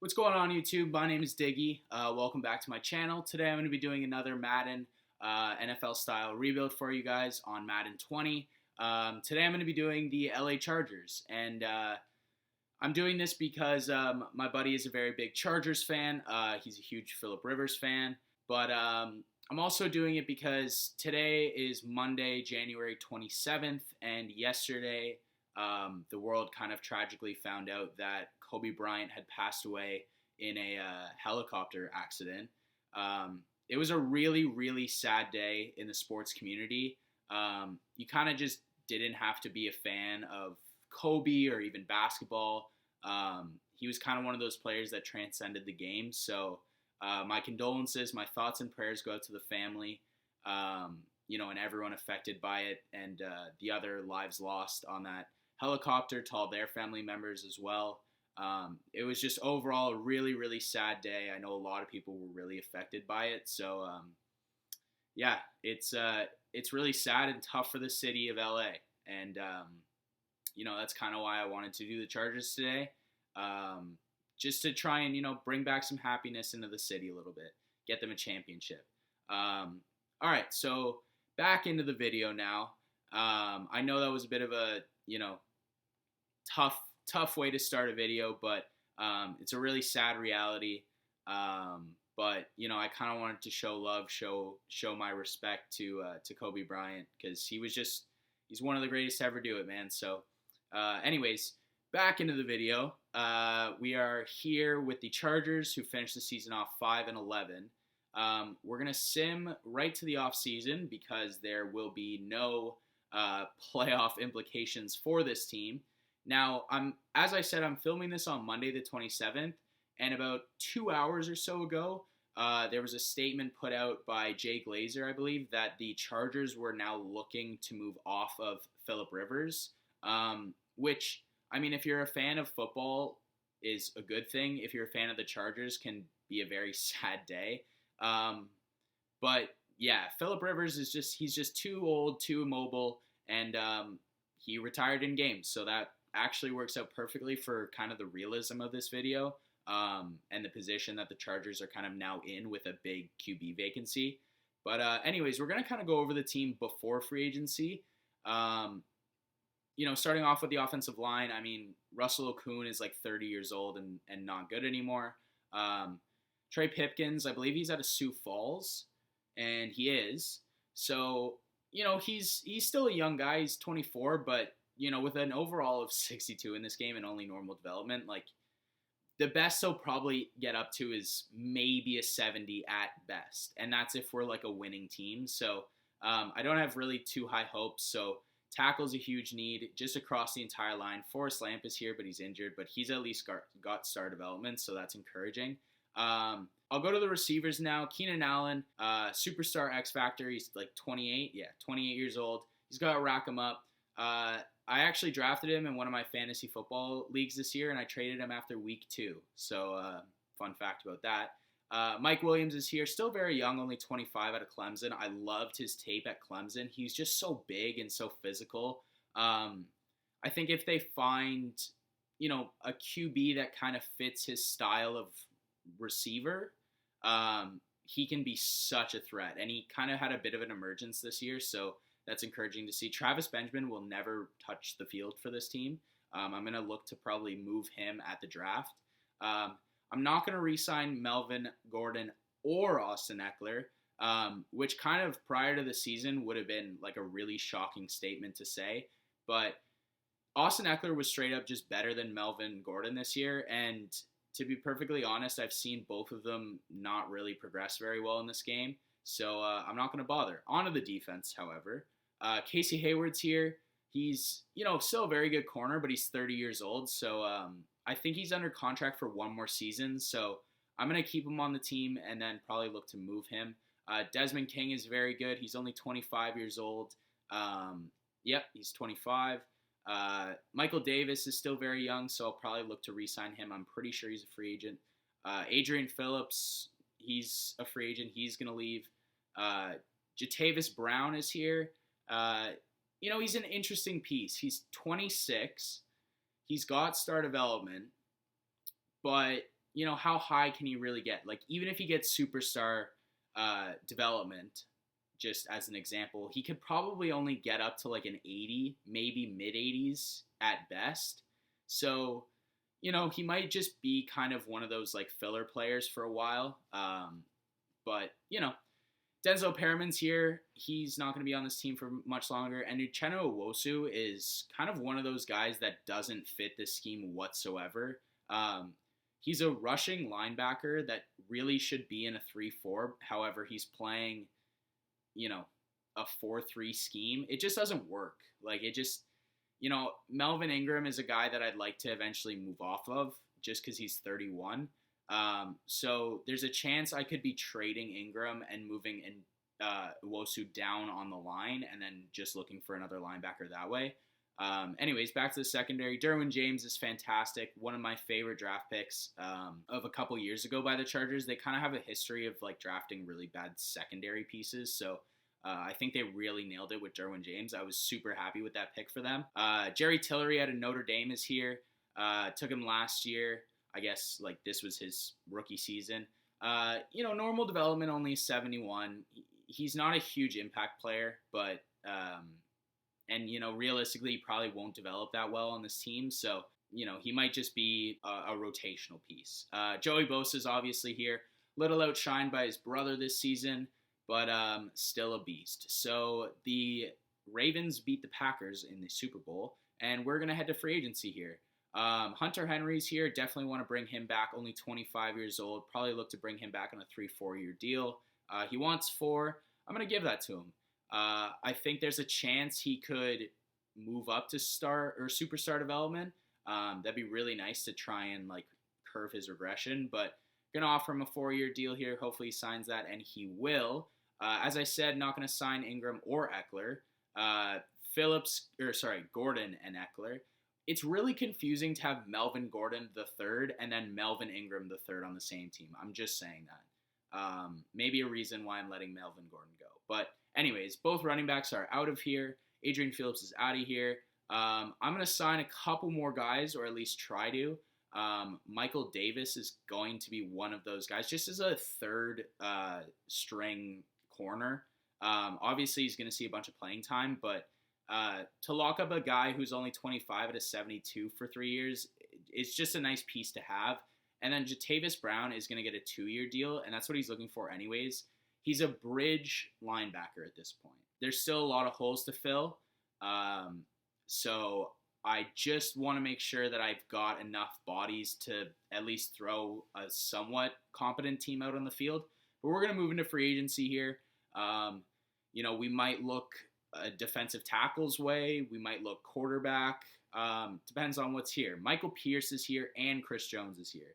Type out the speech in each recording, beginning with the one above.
What's going on YouTube? My name is Diggy. Welcome back to my channel. Today I'm going to be doing another Madden NFL style rebuild for you guys on Madden 20. Today I'm going to be doing the LA Chargers, and I'm doing this because my buddy is a very big Chargers fan. He's a huge Phillip Rivers fan, but I'm also doing it because today is Monday, January 27th, and yesterday the world kind of tragically found out that Kobe Bryant had passed away in a helicopter accident. It was a really, really sad day in the sports community. You kind of just didn't have to be a fan of Kobe or even basketball. He was kind of one of those players that transcended the game. So my condolences, my thoughts and prayers go out to the family, and everyone affected by it, and the other lives lost on that helicopter, to all their family members as well. It was just overall a really, really sad day. I know a lot of people were really affected by it. So, yeah, it's really sad and tough for the city of LA. And, that's kind of why I wanted to do the Chargers today. Just to try and, bring back some happiness into the city a little bit, get them a championship. All right, so back into the video now. I know that was a bit of a, tough way to start a video, but it's a really sad reality. But I kind of wanted to show love, show my respect to Kobe Bryant, because he's one of the greatest to ever do it, man. So, anyways, back into the video. We are here with the Chargers, who finished the season off 5-11. We're gonna sim right to the off season because there will be no playoff implications for this team. Now, as I said, I'm filming this on Monday the 27th, and about 2 hours or so ago, there was a statement put out by Jay Glazer, I believe, that the Chargers were now looking to move off of Phillip Rivers, which, I mean, if you're a fan of football, is a good thing. If you're a fan of the Chargers, can be a very sad day. But yeah, Phillip Rivers he's just too old, too immobile, and he retired in games, so that actually works out perfectly for kind of the realism of this video, and the position that the Chargers are kind of now in with a big QB vacancy. But anyways, we're going to kind of go over the team before free agency. Starting off with the offensive line, I mean, Russell Okung is like 30 years old and not good anymore. Trey Pipkins, I believe he's out of Sioux Falls, and he is. So, he's still a young guy. He's 24, but with an overall of 62 in this game and only normal development, like, the best he'll probably get up to is maybe a 70 at best. And that's if we're like a winning team. So I don't have really too high hopes. So tackle's a huge need just across the entire line. Forrest Lamp is here, but he's injured. But he's at least got star development, so that's encouraging. I'll go to the receivers now. Keenan Allen, superstar X Factor. He's like 28. Yeah, 28 years old. He's got to rack him up. I actually drafted him in one of my fantasy football leagues this year, and I traded him after week 2. So, fun fact about that. Mike Williams is here, still very young, only 25, out of Clemson. I loved his tape at Clemson. He's just so big and so physical. I think if they find, a QB that kind of fits his style of receiver, he can be such a threat. And he kind of had a bit of an emergence this year, so that's encouraging to see. Travis Benjamin will never touch the field for this team. I'm going to look to probably move him at the draft. I'm not going to re-sign Melvin Gordon or Austin Eckler, which kind of prior to the season would have been like a really shocking statement to say. But Austin Eckler was straight up just better than Melvin Gordon this year. And to be perfectly honest, I've seen both of them not really progress very well in this game. So I'm not going to bother. On to the defense, however. Casey Hayward's here. He's, still a very good corner, but he's 30 years old. So I think he's under contract for one more season. So I'm going to keep him on the team and then probably look to move him. Desmond King is very good. He's only 25 years old. Yep, he's 25. Michael Davis is still very young, so I'll probably look to re-sign him. I'm pretty sure he's a free agent. Adrian Phillips, he's a free agent. He's going to leave. Jatavis Brown is here. He's an interesting piece. He's 26. He's got star development, but how high can he really get? Like, even if he gets superstar development, just as an example, he could probably only get up to like an 80, maybe mid 80s at best. So, he might just be kind of one of those like filler players for a while. But, Denzel Perriman's here. He's not going to be on this team for much longer. And Uchenna Nwosu is kind of one of those guys that doesn't fit this scheme whatsoever. He's a rushing linebacker that really should be in a 3-4. However, he's playing, a 4-3 scheme. It just doesn't work. Like, Melvin Ingram is a guy that I'd like to eventually move off of just because he's 31. So there's a chance I could be trading Ingram and moving Nwosu down on the line and then just looking for another linebacker that way. Anyways, back to the secondary. Derwin James is fantastic. One of my favorite draft picks of a couple years ago by the Chargers. They kind of have a history of like drafting really bad secondary pieces. So I think they really nailed it with Derwin James. I was super happy with that pick for them. Jerry Tillery out of Notre Dame is here. Took him last year. I guess like this was his rookie season. Normal development, only 71. He's not a huge impact player, but realistically, he probably won't develop that well on this team. So, he might just be a rotational piece. Joey Bosa is obviously here. Little outshined by his brother this season, but still a beast. So the Ravens beat the Packers in the Super Bowl, and we're going to head to free agency here. Hunter Henry's here. Definitely want to bring him back. Only 25 years old. Probably look to bring him back on a 3-4 year deal. He wants 4. I'm going to give that to him. I think there's a chance he could move up to star or superstar development. That'd be really nice to try and like curve his regression, but going to offer him a 4-year deal here. Hopefully he signs that, and he will. As I said, not going to sign Ingram or Eckler. Gordon and Eckler. It's really confusing to have Melvin Gordon the third and then Melvin Ingram the third on the same team. I'm just saying that. Maybe a reason why I'm letting Melvin Gordon go. But anyways, both running backs are out of here. Adrian Phillips is out of here. I'm going to sign a couple more guys, or at least try to. Michael Davis is going to be one of those guys, just as a third string corner. Obviously, he's going to see a bunch of playing time, but to lock up a guy who's only 25 at a 72 for 3 years, it's just a nice piece to have. And then Jatavis Brown is going to get a 2-year deal, and that's what he's looking for anyways. He's a bridge linebacker at this point. There's still a lot of holes to fill. So I just want to make sure that I've got enough bodies to at least throw a somewhat competent team out on the field. But we're going to move into free agency here. We might look defensive tackles way. We might look quarterback. Depends on what's here. Michael Pierce is here and Chris Jones is here.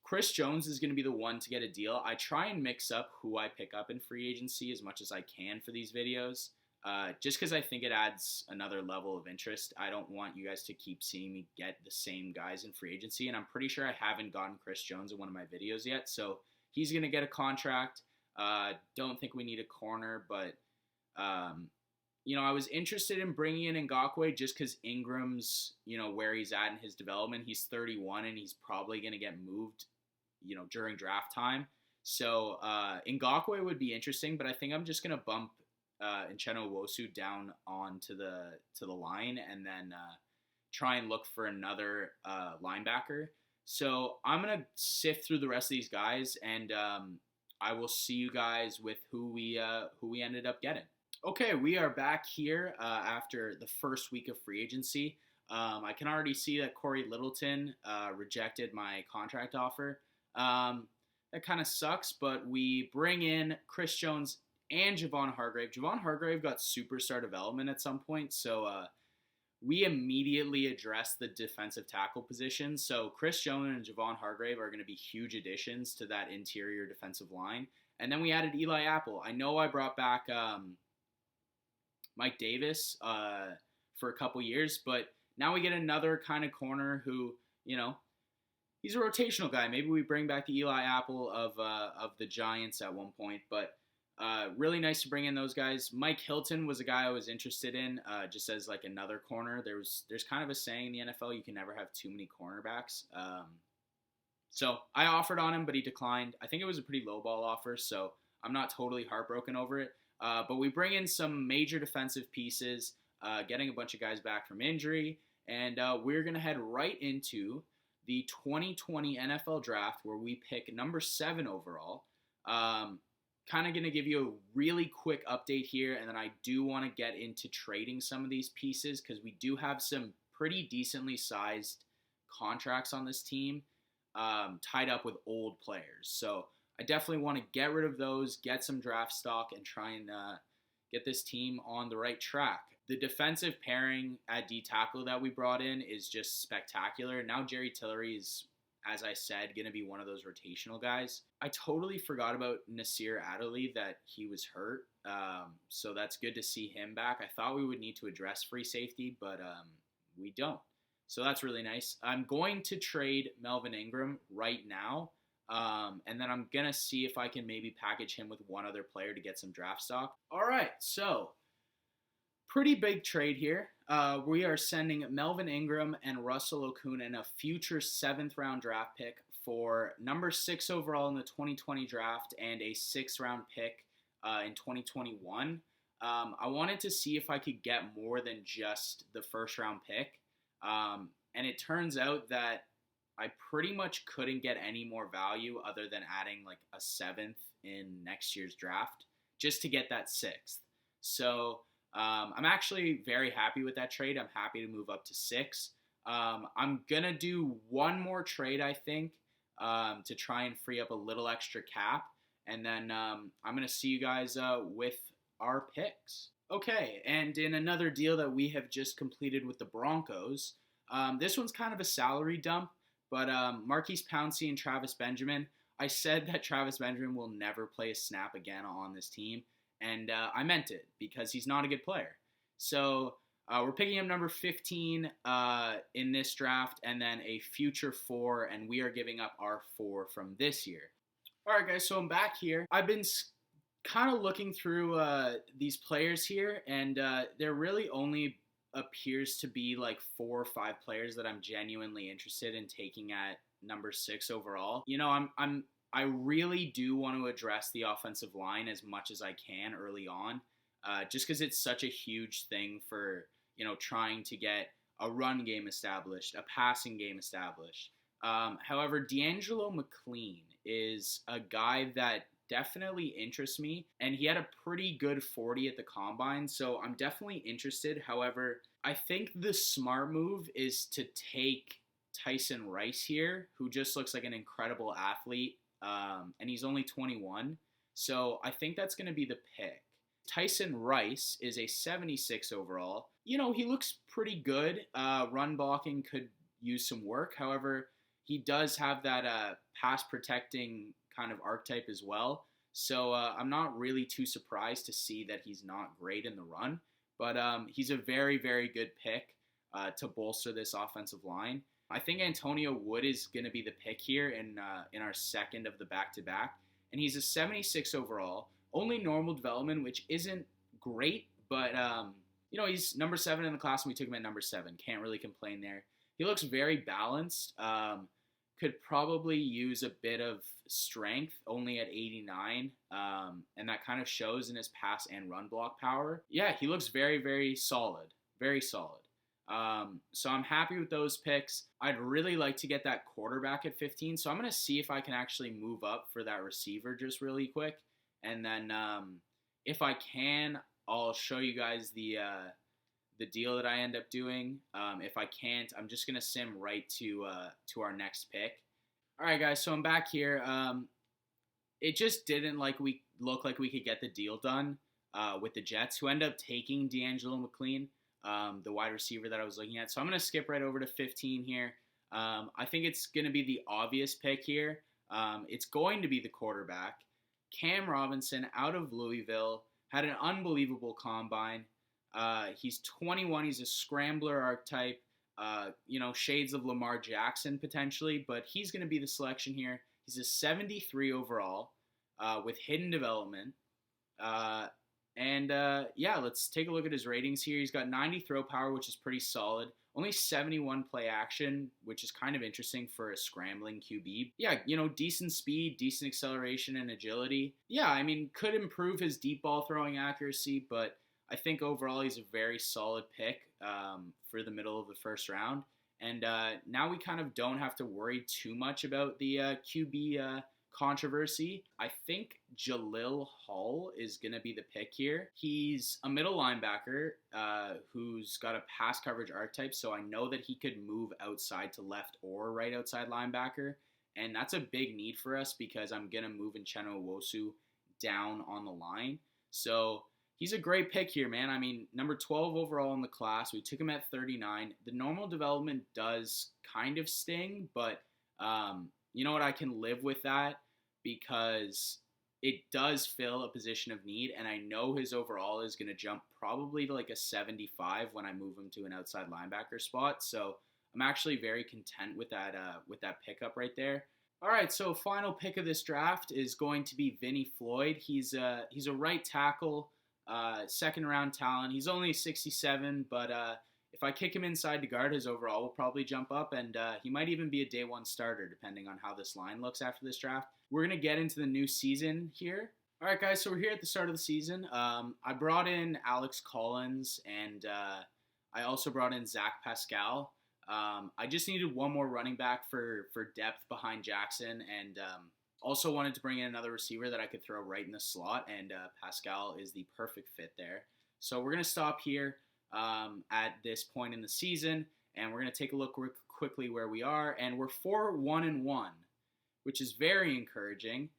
Chris Jones is going to be the one to get a deal. I try and mix up who I pick up in free agency as much as I can for these videos, just because I think it adds another level of interest. I don't want you guys to keep seeing me get the same guys in free agency, and I'm pretty sure I haven't gotten Chris Jones in one of my videos yet, so he's going to get a contract. Don't think we need a corner, but I was interested in bringing in Ngakoue just because Ingram's, where he's at in his development. He's 31 and he's probably going to get moved, during draft time. So Ngakoue would be interesting, but I think I'm just going to bump Uchenna Nwosu down onto the line and then try and look for another linebacker. So I'm going to sift through the rest of these guys, and I will see you guys with who we ended up getting. Okay, we are back here after the first week of free agency. I can already see that Corey Littleton rejected my contract offer. That kind of sucks, but we bring in Chris Jones and Javon Hargrave. Javon Hargrave got superstar development at some point, so we immediately addressed the defensive tackle position. So Chris Jones and Javon Hargrave are going to be huge additions to that interior defensive line. And then we added Eli Apple. I know I brought back Mike Davis for a couple years, but now we get another kind of corner who, he's a rotational guy. Maybe we bring back the Eli Apple of the Giants at one point, but really nice to bring in those guys. Mike Hilton was a guy I was interested in, just as like another corner. There's kind of a saying in the NFL, you can never have too many cornerbacks. So I offered on him, but he declined. I think it was a pretty low ball offer, so I'm not totally heartbroken over it. But we bring in some major defensive pieces, getting a bunch of guys back from injury, and we're going to head right into the 2020 NFL Draft where we pick number 7 overall. Kind of going to give you a really quick update here, and then I do want to get into trading some of these pieces because we do have some pretty decently sized contracts on this team tied up with old players. So I definitely want to get rid of those, get some draft stock, and try and get this team on the right track. The defensive pairing at D tackle that we brought in is just spectacular. Now Jerry Tillery is, as I said, going to be one of those rotational guys. I totally forgot about Nasir Adderley, that he was hurt. So that's good to see him back. I thought we would need to address free safety, but we don't. So that's really nice. I'm going to trade Melvin Ingram right now. And then I'm going to see if I can maybe package him with one other player to get some draft stock. All right, so pretty big trade here. We are sending Melvin Ingram and Russell Okung and a future 7th round draft pick for number 6 overall in the 2020 draft and a 6th round pick in 2021. I wanted to see if I could get more than just the 1st round pick. And it turns out that I pretty much couldn't get any more value other than adding like a 7th in next year's draft just to get that 6th. So I'm actually very happy with that trade. I'm happy to move up to 6. I'm going to do one more trade, I think, to try and free up a little extra cap. And then I'm going to see you guys with our picks. Okay, and in another deal that we have just completed with the Broncos, this one's kind of a salary dump, but Marquise Pouncey and Travis Benjamin, I said that Travis Benjamin will never play a snap again on this team, and I meant it because he's not a good player. So we're picking up number 15 in this draft and then a future 4, and we are giving up our 4 from this year. All right, guys, so I'm back here. I've been kind of looking through these players here, and there really only appears to be like 4 or 5 players that I'm genuinely interested in taking at number 6 overall. You know, I really do want to address the offensive line as much as I can early on, just because it's such a huge thing for, you know, trying to get a run game established, a passing game established. However, D'Angelo McLean is a guy that definitely interests me, and he had a pretty good 40 at the combine, so I'm definitely interested. However, I think the smart move is to take Tyson Rice here, who just looks like an incredible athlete, and he's only 21, so I think that's going to be the pick. Tyson Rice is a 76 overall. You know, he looks pretty good. Run blocking could use some work. However, he does have that pass protecting kind of archetype as well. So I'm not really too surprised to see that he's not great in the run. But he's a very, very good pick to bolster this offensive line. I think Antonio Wood is going to be the pick here in our second of the back-to-back. And he's a 76 overall. Only normal development, which isn't great. But, you know, he's number 7 in the class, and we took him at number 7. Can't really complain there. He looks very balanced. Could probably use a bit of strength, only at 89, and that kind of shows in his pass and run block power. Yeah, he looks very, very solid. Very solid. So I'm happy with those picks. I'd really like to get that quarterback at 15, so I'm going to see if I can actually move up for that receiver just really quick. And then if I can, I'll show you guys the deal that I end up doing. If I can't, I'm just going to sim right to our next pick. All right, guys, so I'm back here. It just didn't look like we could get the deal done with the Jets, who end up taking D'Angelo McLean, the wide receiver that I was looking at. So I'm going to skip right over to 15 here. I think it's going to be the obvious pick here. It's going to be the quarterback. Cam Robinson out of Louisville, had an unbelievable combine. He's 21. He's a scrambler archetype, you know, shades of Lamar Jackson potentially, but he's going to be the selection here. He's a 73 overall with hidden development. Yeah, let's take a look at his ratings here. He's got 90 throw power, which is pretty solid. Only 71 play action, which is kind of interesting for a scrambling QB. Yeah, decent speed, decent acceleration and agility. Yeah, I mean, could improve his deep ball throwing accuracy, but I think overall he's a very solid pick for the middle of the first round. And now we kind of don't have to worry too much about the QB controversy. I think Jalil Hall is going to be the pick here. He's a middle linebacker who's got a pass coverage archetype, so I know that he could move outside to left or right outside linebacker. And that's a big need for us because I'm going to move Uchenna Nwosu down on the line. So he's a great pick here, man. I mean, number 12 overall in the class. We took him at 39. The normal development does kind of sting, but you know what? I can live with that because it does fill a position of need, and I know his overall is going to jump probably to like a 75 when I move him to an outside linebacker spot. So I'm actually very content with that pickup right there. All right, so final pick of this draft is going to be Vinny Floyd. He's a right tackle. Second round talent. He's only 67, but if I kick him inside to guard, his overall will probably jump up, and he might even be a day one starter depending on how this line looks after this draft. We're going to get into the new season here. All right, guys, so we're here at the start of the season. I brought in Alex Collins, and I also brought in Zach Pascal. I just needed one more running back for depth behind Jackson, and also wanted to bring in another receiver that I could throw right in the slot, and Pascal is the perfect fit there. So we're going to stop here at this point in the season, and we're going to take a look quickly where we are, and we're 4-1-1, which is very encouraging,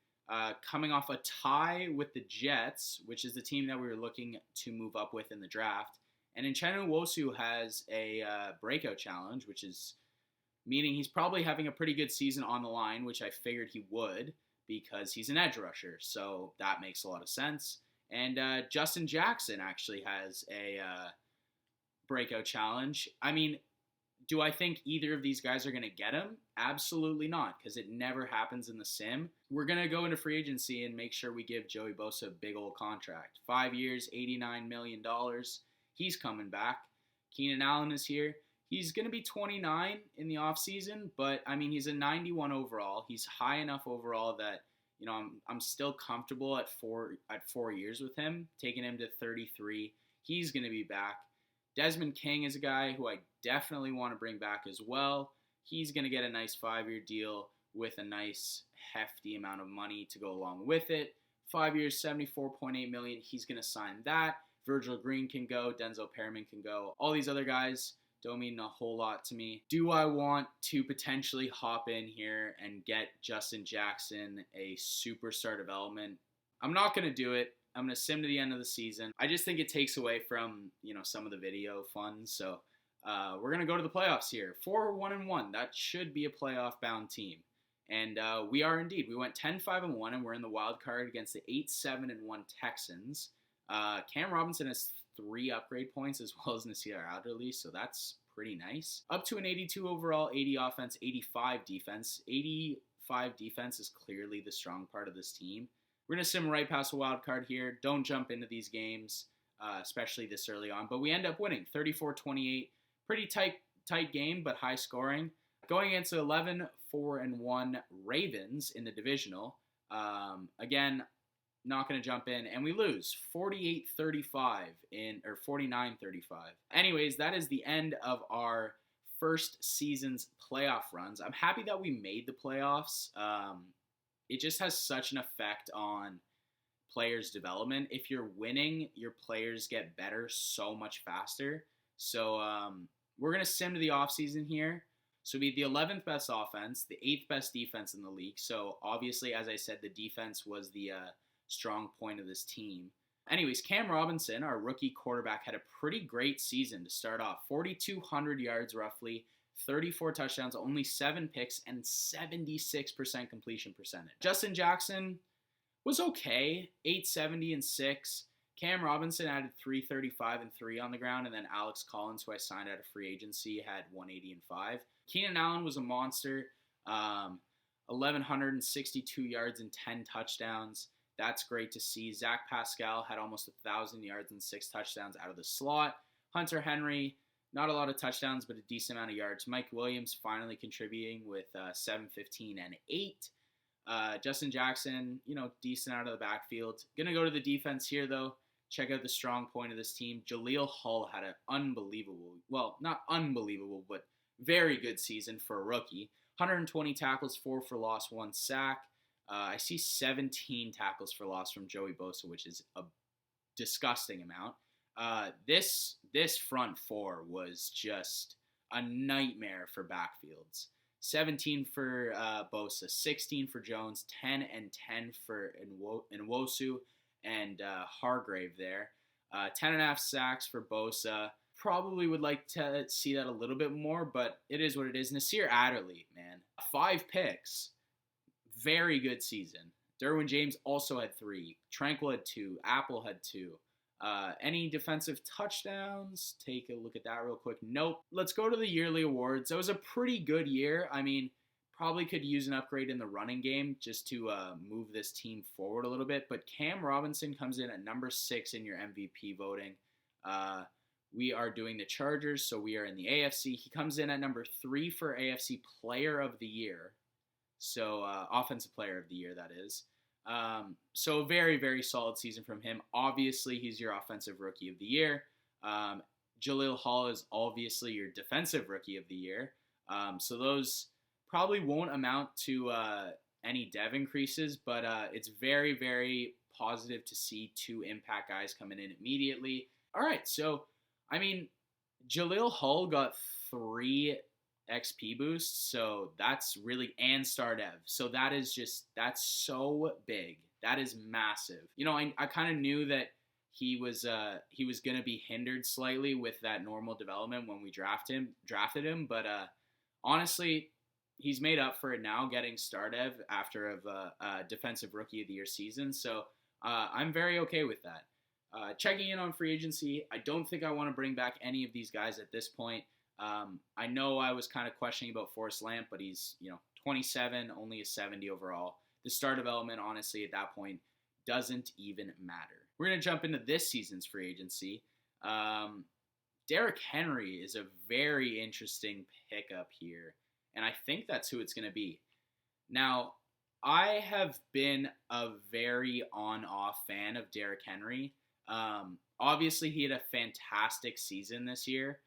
coming off a tie with the Jets, which is the team that we were looking to move up with in the draft. And Uchenna Nwosu has a breakout challenge, which is meaning he's probably having a pretty good season on the line, which I figured he would because he's an edge rusher, so that makes a lot of sense. And Justin Jackson actually has a breakout challenge. I mean, do I think either of these guys are going to get him? Absolutely not, because it never happens in the sim. We're going to go into free agency and make sure we give Joey Bosa a big old contract. 5 years, $89 million. He's coming back. Keenan Allen is here. He's going to be 29 in the offseason, but, I mean, he's a 91 overall. He's high enough overall that, I'm still comfortable at 4 years with him, taking him to 33. He's going to be back. Desmond King is a guy who I definitely want to bring back as well. He's going to get a nice 5-year deal with a nice hefty amount of money to go along with it. 5 years, $74.8 million. He's going to sign that. Virgil Green can go. Denzel Perryman can go. All these other guys don't mean a whole lot to me. Do I want to potentially hop in here and get Justin Jackson a superstar development? I'm not going to do it. I'm going to sim to the end of the season. I just think it takes away from, some of the video fun. So we're going to go to the playoffs here. 4-1-1. That should be a playoff-bound team. And we are indeed. We went 10-5-1, and we're in the wild card against the 8-7-1 Texans. Cam Robinson has 3 upgrade points as well as Nasir Adderley, so that's pretty nice. Up to an 82 overall, 80 offense, 85 defense. 85 defense is clearly the strong part of this team. We're going to sim right past the wild card here. Don't jump into these games, especially this early on. But we end up winning 34-28. Pretty tight game, but high scoring. Going against the 11-4-1 Ravens in the divisional. Again, not going to jump in. And we lose 48-35 or 49-35. Anyways, that is the end of our first season's playoff runs. I'm happy that we made the playoffs. It just has such an effect on players' development. If you're winning, your players get better so much faster. So we're going to sim to the offseason here. So we had the 11th best offense, the 8th best defense in the league. So obviously, as I said, the defense was the strong point of this team. Anyways, Cam Robinson, our rookie quarterback, had a pretty great season to start off. 4,200 yards roughly, 34 touchdowns, only 7 picks, and 76% completion percentage. Justin Jackson was okay, 870 and 6. Cam Robinson added 335 and 3 on the ground, and then Alex Collins, who I signed out of free agency, had 180 and 5. Keenan Allen was a monster, 1,162 yards and 10 touchdowns. That's great to see. Zach Pascal had almost 1,000 yards and 6 touchdowns out of the slot. Hunter Henry, Not a lot of touchdowns, but a decent amount of yards. Mike Williams finally contributing with 7, 15, and 8. Justin Jackson, decent out of the backfield. Gonna go to the defense here, though. Check out the strong point of this team. Jaleel Hull had an unbelievable, well, not unbelievable, but very good season for a rookie. 120 tackles, 4 for loss, 1 sack. I see 17 tackles for loss from Joey Bosa, which is a disgusting amount. This front four was just a nightmare for backfields. 17 for Bosa, 16 for Jones, 10 and 10 for Nwosu and Hargrave there. 10.5 sacks for Bosa. Probably would like to see that a little bit more, but it is what it is. Nasir Adderley, man, 5 picks. Very good season. Derwin James also had 3. Tranquil had 2. Apple had 2. Any defensive touchdowns? Take a look at that real quick. Nope. Let's go to the yearly awards. That was a pretty good year. I mean, probably could use an upgrade in the running game just to move this team forward a little bit. But Cam Robinson comes in at number 6 in your MVP voting. We are doing the Chargers, so we are in the AFC. He comes in at number 3 for AFC Player of the Year. So Offensive Player of the Year, that is. So very, very solid season from him. Obviously, he's your Offensive Rookie of the Year. Jaleel Hull is obviously your Defensive Rookie of the Year. So those probably won't amount to any dev increases, but it's very, very positive to see 2 impact guys coming in immediately. All right, so, I mean, Jaleel Hull got 3 XP boosts, so that's really, and star dev. So that's so big. That is massive. I kind of knew that he was gonna be hindered slightly with that normal development when we drafted him, but honestly, he's made up for it now, getting star dev after a Defensive Rookie of the Year season. So I'm very okay with that. Checking in on free agency, I don't think I want to bring back any of these guys at this point. I know I was kind of questioning about Forrest Lamp, but he's 27, only a 70 overall. The star development, honestly, at that point, doesn't even matter. We're going to jump into this season's free agency. Derrick Henry is a very interesting pickup here, and I think that's who it's going to be. Now, I have been a very on-off fan of Derrick Henry. Obviously, he had a fantastic season this year.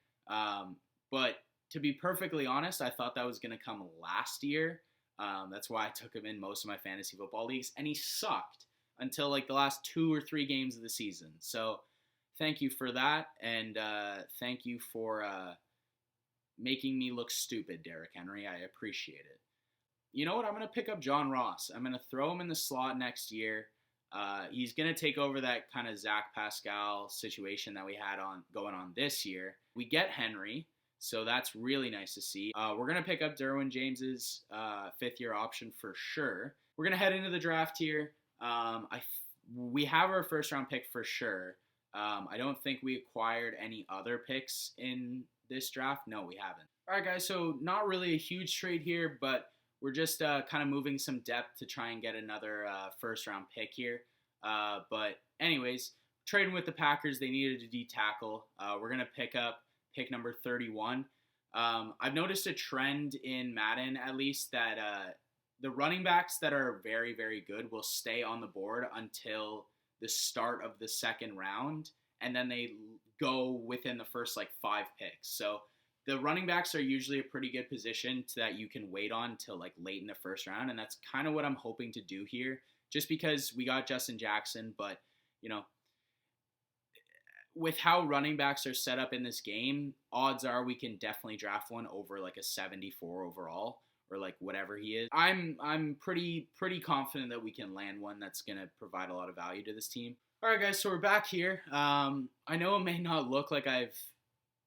But to be perfectly honest, I thought that was going to come last year. That's why I took him in most of my fantasy football leagues. And he sucked until like the last 2 or 3 games of the season. So thank you for that. And thank you for making me look stupid, Derrick Henry. I appreciate it. You know what? I'm going to pick up John Ross. I'm going to throw him in the slot next year. He's going to take over that kind of Zach Pascal situation that we had going on this year. We get Henry. So that's really nice to see. We're going to pick up Derwin James's 5th-year option for sure. We're going to head into the draft here. We have our first-round pick for sure. I don't think we acquired any other picks in this draft. No, we haven't. All right, guys, so not really a huge trade here, but we're just kind of moving some depth to try and get another first-round pick here. But anyways, trading with the Packers, they needed a D tackle. We're going to pick up pick number 31. I've noticed a trend in Madden, at least, that the running backs that are very, very good will stay on the board until the start of the second round, and then they go within the first 5 picks. So the running backs are usually a pretty good position that you can wait on until late in the first round, and that's kind of what I'm hoping to do here, just because we got Justin Jackson, but with how running backs are set up in this game, odds are we can definitely draft one over a 74 overall or whatever he is. I'm pretty confident that we can land one that's going to provide a lot of value to this team. All right, guys, so we're back here. I know it may not look like I've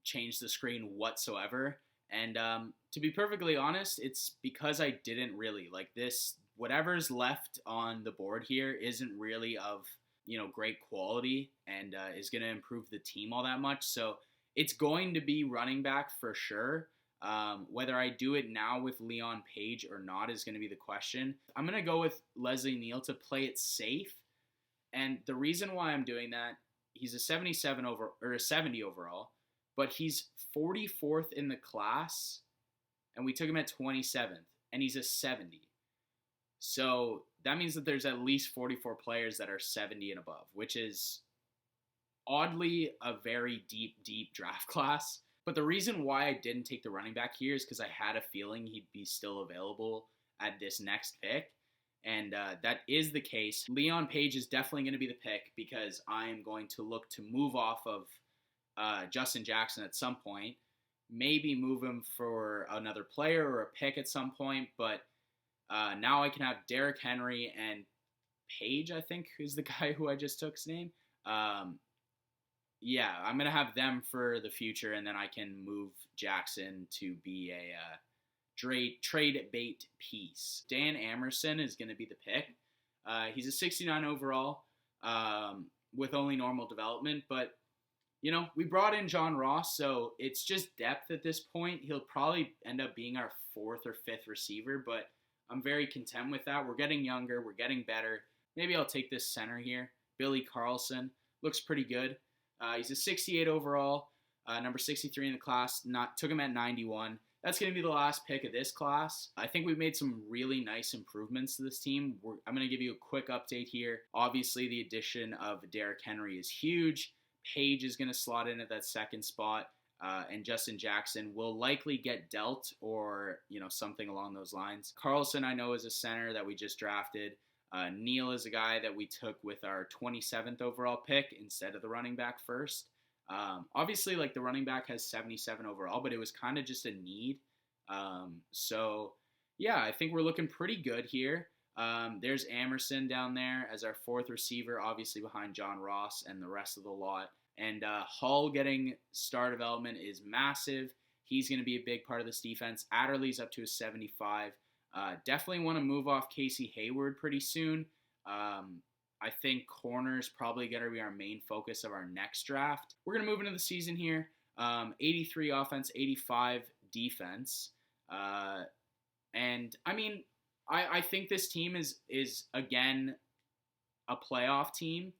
changed the screen whatsoever, and to be perfectly honest, it's because I didn't really this. Whatever's left on the board here isn't really of great quality and is going to improve the team all that much. So it's going to be running back for sure. Whether I do it now with Leon Page or not is going to be the question. I'm going to go with Leslie Neal to play it safe. And the reason why I'm doing that, he's a 70 overall. but he's 44th in the class, and we took him at 27th, and he's a 70. So that means that there's at least 44 players that are 70 and above, which is oddly a very deep, deep draft class. But the reason why I didn't take the running back here is because I had a feeling he'd be still available at this next pick. And that is the case. Leon Page is definitely going to be the pick because I am going to look to move off of Justin Jackson at some point. Maybe move him for another player or a pick at some point. But now I can have Derrick Henry and Page, I think, is the guy who I just took's name. Yeah, I'm going to have them for the future, and then I can move Jackson to be a trade bait piece. Dan Amerson is going to be the pick. He's a 69 overall with only normal development, but, you know, we brought in John Ross, so it's just depth at this point. He'll probably end up being our 4th or 5th receiver, but I'm very content with that. We're getting younger. We're getting better. Maybe I'll take this center here. Billy Carlson looks pretty good. He's a 68 overall, number 63 in the class. Took him at 91. That's going to be the last pick of this class. I think we've made some really nice improvements to this team. I'm going to give you a quick update here. Obviously, the addition of Derrick Henry is huge. Page is going to slot in at that second spot, and Justin Jackson will likely get dealt or, you know, something along those lines. Carlson, I know, is a center that we just drafted. Neal is a guy that we took with our 27th overall pick instead of the running back first. Obviously, like, the running back has 77 overall, but it was kind of just a need. So, yeah, I think we're looking pretty good here. There's Amerson down there as our 4th receiver, obviously behind John Ross and the rest of the lot. And Hull getting star development is massive. He's going to be a big part of this defense. Adderley's up to a 75. Definitely want to move off Casey Hayward pretty soon. I think corner is probably going to be our main focus of our next draft. We're going to move into the season here. 83 offense, 85 defense. And, I mean, I think this team is again, a playoff team.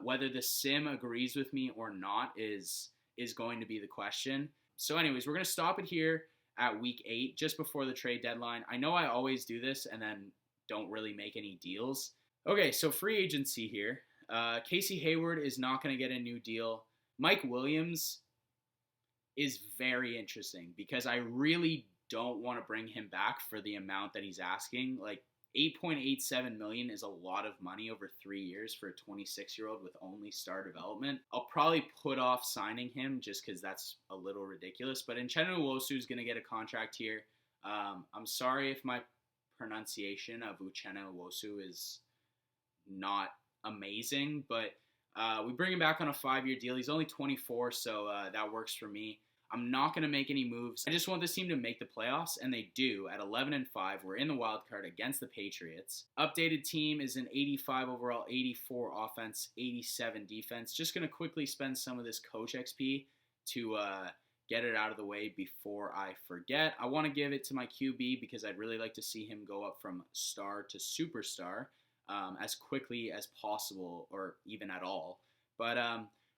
Whether the sim agrees with me or not is going to be the question. So anyways, we're going to stop it here at week 8, just before the trade deadline. I know I always do this and then don't really make any deals. Okay, so free agency here. Casey Hayward is not going to get a new deal. Mike Williams is very interesting because I really don't want to bring him back for the amount that he's asking. Like, $8.87 million is a lot of money over 3 years for a 26-year-old with only star development. I'll probably put off signing him just because that's a little ridiculous. But Uchenna Nwosu is going to get a contract here. I'm sorry if my pronunciation of Uchenna Nwosu is not amazing, but we bring him back on a 5-year deal. He's only 24, so that works for me. I'm not going to make any moves. I just want this team to make the playoffs, and they do. At 11-5, we're in the wild card against the Patriots. Updated team is an 85 overall, 84 offense, 87 defense. Just going to quickly spend some of this coach XP to get it out of the way before I forget. I want to give it to my QB because I'd really like to see him go up from star to superstar as quickly as possible, or even at all. But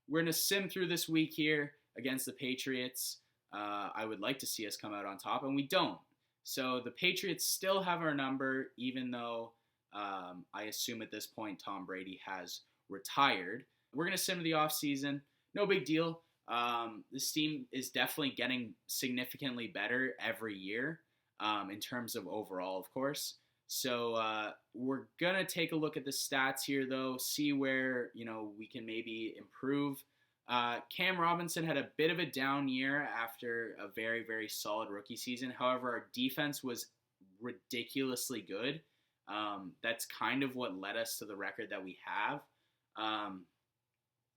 we're going to sim through this week here against the Patriots. I would like to see us come out on top, and we don't. So the Patriots still have our number, even though I assume at this point Tom Brady has retired. We're going to sim to the offseason. No big deal. This team is definitely getting significantly better every year in terms of overall, of course. So we're going to take a look at the stats here, though, see where, you know, we can maybe improve. Cam Robinson had a bit of a down year after a very, very solid rookie season. However, our defense was ridiculously good. That's kind of what led us to the record that we have.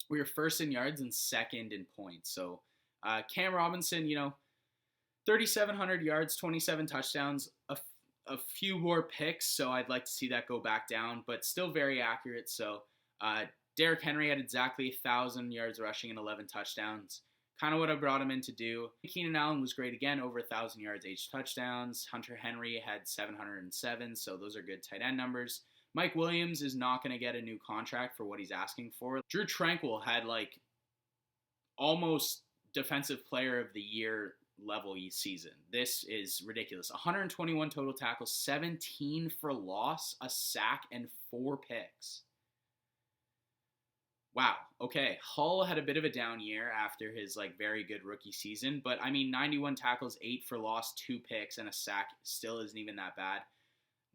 We were first in yards and second in points. So Cam Robinson, you know, 3,700 yards, 27 touchdowns, a few more picks. So I'd like to see that go back down, but still very accurate. So Derrick Henry had exactly 1,000 yards rushing and 11 touchdowns. Kind of what I brought him in to do. Keenan Allen was great again, over 1,000 yards, 8 touchdowns. Hunter Henry had 707, so those are good tight end numbers. Mike Williams is not going to get a new contract for what he's asking for. Drew Tranquil had like almost defensive player of the year level season. This is ridiculous. 121 total tackles, 17 for loss, a sack, and 4 picks. Wow. Okay. Hull had a bit of a down year after his very good rookie season, but I mean 91 tackles, 8 for loss, 2 picks, and a sack still isn't even that bad.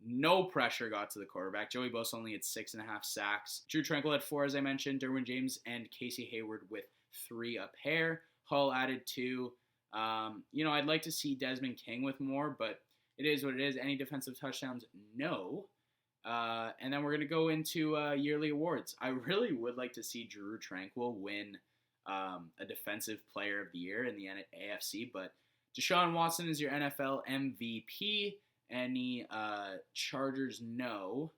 No pressure got to the quarterback. Joey Bosa only had 6.5 sacks. Drew Tranquill had 4, as I mentioned. Derwin James and Casey Hayward with 3 a pair. Hull added 2. I'd like to see Desmond King with more, but it is what it is. Any defensive touchdowns? No. And then we're going to go into yearly awards. I really would like to see Drew Tranquill win a Defensive Player of the Year in the AFC, but Deshaun Watson is your NFL MVP. Any Chargers? No,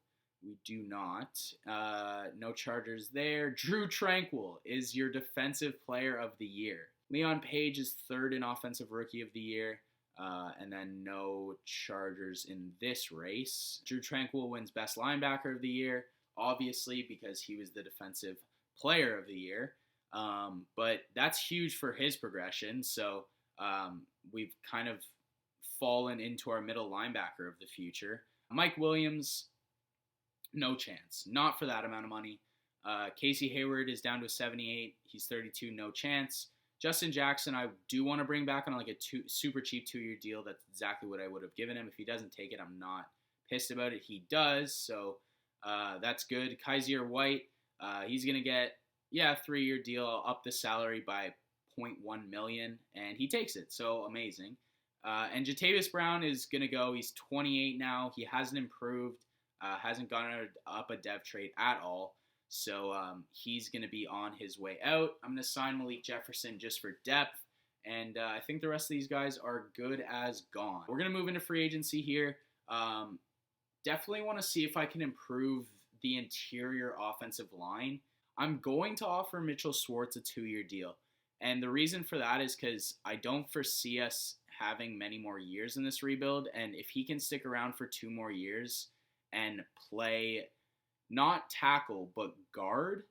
we do not. No Chargers there. Drew Tranquill is your Defensive Player of the Year. Leon Page is 3rd in Offensive Rookie of the Year. And then no Chargers in this race. Drew Tranquill wins Best Linebacker of the Year, obviously, because he was the Defensive Player of the Year. But that's huge for his progression. So we've kind of fallen into our middle linebacker of the future. Mike Williams, no chance. Not for that amount of money. Casey Hayward is down to a 78. He's 32, no chance. Justin Jackson, I do want to bring back on a super cheap 2-year deal. That's exactly what I would have given him. If he doesn't take it, I'm not pissed about it. He does, so that's good. Kaiser White, he's going to get, a 3-year deal. I'll up the salary by $0.1 million, and he takes it, so amazing. And Jatavis Brown is going to go. He's 28 now. He hasn't improved, hasn't gone up a dev trait at all. So he's going to be on his way out. I'm going to sign Malik Jefferson just for depth. And I think the rest of these guys are good as gone. We're going to move into free agency here. Definitely want to see if I can improve the interior offensive line. I'm going to offer Mitchell Schwartz a 2-year deal. And the reason for that is because I don't foresee us having many more years in this rebuild. And if he can stick around for 2 more years and play not tackle, but guard,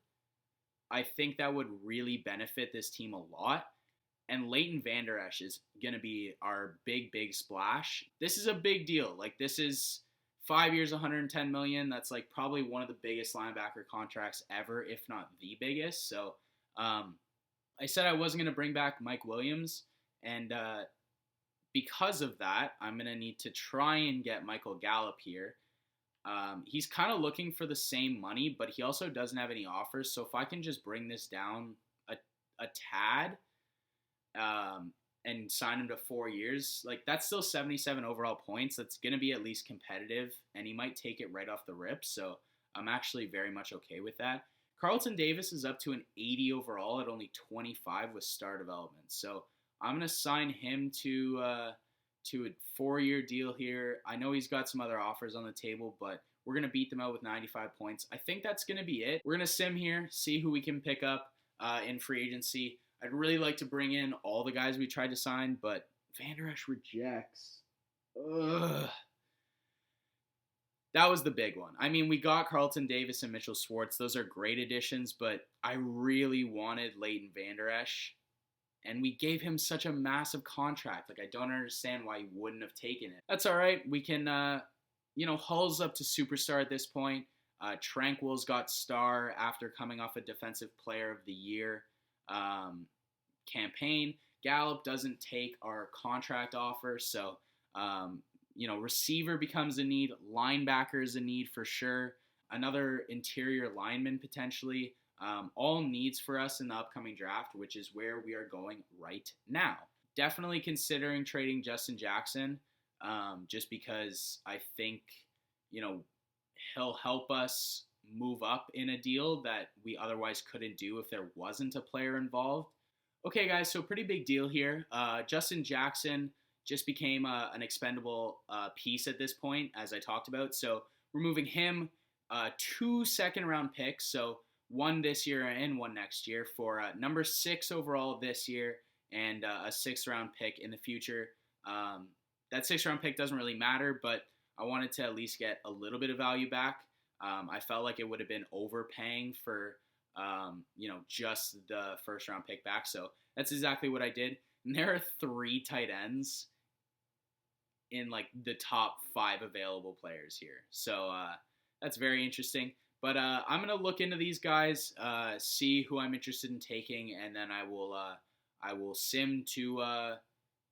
I think that would really benefit this team a lot. And Leighton Vander Esch is going to be our big splash. This is a big deal. This is 5 years, $110 million. That's probably one of the biggest linebacker contracts ever, if not the biggest. So I said I wasn't going to bring back Mike Williams. And because of that, I'm going to need to try and get Michael Gallup here. He's kind of looking for the same money, but he also doesn't have any offers. So if I can just bring this down a tad and sign him to 4 years, that's still 77 overall points. That's going to be at least competitive, and he might take it right off the rip. So I'm actually very much okay with that. Carlton Davis is up to an 80 overall at only 25 with star development. So I'm going to sign him to a 4-year deal here. I know he's got some other offers on the table, but we're going to beat them out with 95 points. I think that's going to be it. We're going to sim here, see who we can pick up in free agency. I'd really like to bring in all the guys we tried to sign, but Vander Esch rejects. Ugh. That was the big one. I mean, we got Carlton Davis and Mitchell Schwartz. Those are great additions, but I really wanted Leighton Vander Esch. And we gave him such a massive contract. I don't understand why he wouldn't have taken it. That's all right. We can, Hull's up to superstar at this point. Tranquill's got star after coming off a Defensive Player of the Year campaign. Gallup doesn't take our contract offer. So, receiver becomes a need. Linebacker is a need for sure. Another interior lineman potentially. All needs for us in the upcoming draft, which is where we are going right now. Definitely considering trading Justin Jackson, just because I think, he'll help us move up in a deal that we otherwise couldn't do if there wasn't a player involved. Okay, guys, so pretty big deal here. Justin Jackson just became an expendable piece at this point, as I talked about. So we're moving him 2 second-round picks, so 1 this year and 1 next year for number 6 overall this year and a 6th-round pick in the future. That 6th-round pick doesn't really matter, but I wanted to at least get a little bit of value back. I felt like it would have been overpaying for, just the 1st-round pick back. So that's exactly what I did. And there are 3 tight ends in like the top 5 available players here. So that's very interesting. But I'm gonna look into these guys, see who I'm interested in taking, and then I will sim to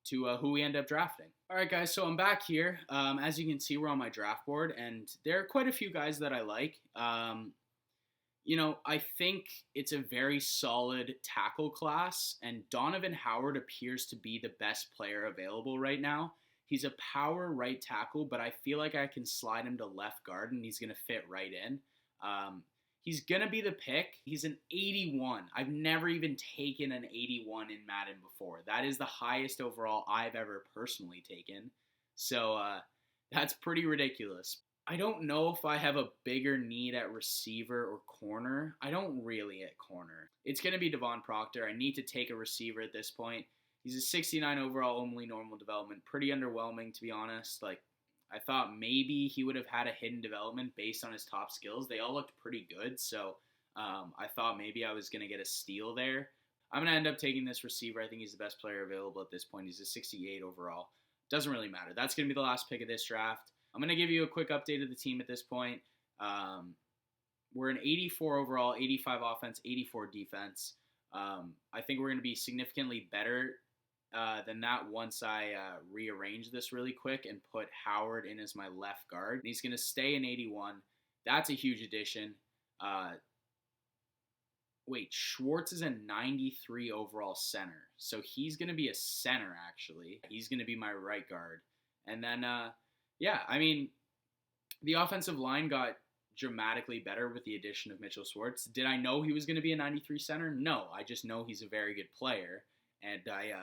who we end up drafting. All right, guys. So I'm back here. As you can see, we're on my draft board, and there are quite a few guys that I like. I think it's a very solid tackle class, and Donovan Howard appears to be the best player available right now. He's a power right tackle, but I feel like I can slide him to left guard, and he's going to fit right in. He's going to be the pick. He's an 81. I've never even taken an 81 in Madden before. That is the highest overall I've ever personally taken. So that's pretty ridiculous. I don't know if I have a bigger need at receiver or corner. I don't really at corner. It's going to be Devon Proctor. I need to take a receiver at this point. He's a 69 overall, only normal development. Pretty underwhelming, to be honest. Like, I thought maybe he would have had a hidden development based on his top skills. They all looked pretty good, so I thought maybe I was going to get a steal there. I'm going to end up taking this receiver. I think he's the best player available at this point. He's a 68 overall. Doesn't really matter. That's going to be the last pick of this draft. I'm going to give you a quick update of the team at this point. We're an 84 overall, 85 offense, 84 defense. I think we're going to be significantly better than that once I rearrange this really quick and put Howard in as my left guard. And he's going to stay in 81. That's a huge addition. Schwartz is a 93 overall center. So he's going to be a center, actually. He's going to be my right guard. And then, the offensive line got dramatically better with the addition of Mitchell Schwartz. Did I know he was going to be a 93 center? No, I just know he's a very good player. And I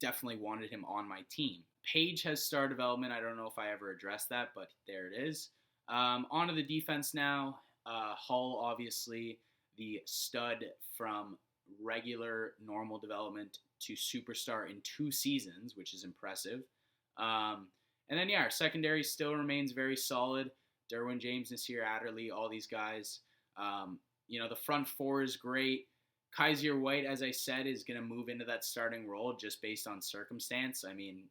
definitely wanted him on my team. Page has star development. I don't know if I ever addressed that, but there it is. On to the defense now. Hull, obviously, the stud from regular normal development to superstar in 2 seasons, which is impressive. And then, our secondary still remains very solid. Derwin James, Nasir Adderley, all these guys. The front 4 is great. Kaiser White, as I said, is going to move into that starting role just based on circumstance. I mean,